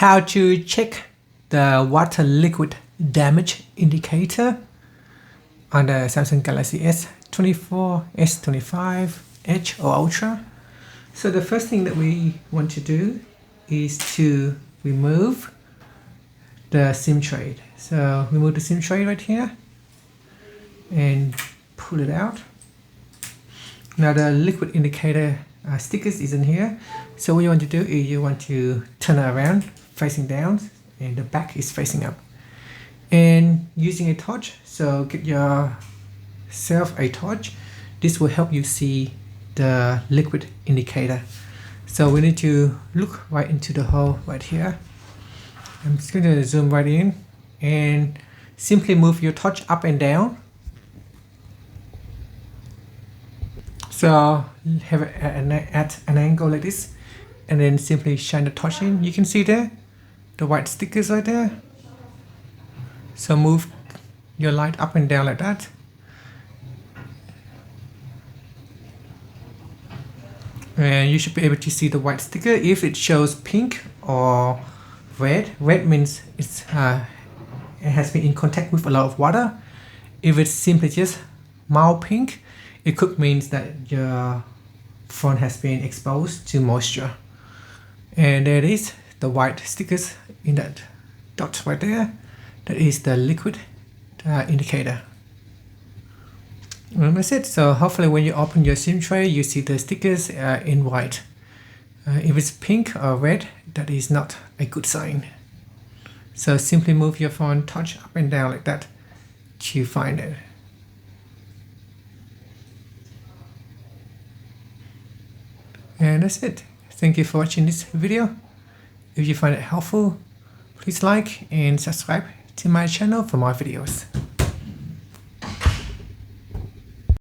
how to check the water liquid damage indicator on the Samsung Galaxy S24, S25, Edge or Ultra. So the first thing that we want to do is to remove the SIM tray. So remove the SIM tray right here and pull it out. Now the liquid indicator stickers is in here. So what you want to do is you want to turn it around facing down and the back is facing up. And using a torch, so get yourself a torch. This will help you see the liquid indicator. So we need to look right into the hole right here. I'm just going to zoom right in and simply move your torch up and down. So have it at an angle like this and then simply shine the torch in. You can see there the white stickers right there. So move your light up and down like that. And you should be able to see the white sticker. If it shows pink or red, red means it has been in contact with a lot of water. If it's simply just mild pink, it could mean that your phone has been exposed to moisture. And there it is, the white stickers in that dot right there. That is the liquid indicator. And that's it. So hopefully when you open your SIM tray, you see the stickers in white. If it's pink or red, that is not a good sign. So simply move your phone touch up and down like that to find it. And that's it. Thank you for watching this video. If you find it helpful, please like and subscribe to my channel for more videos.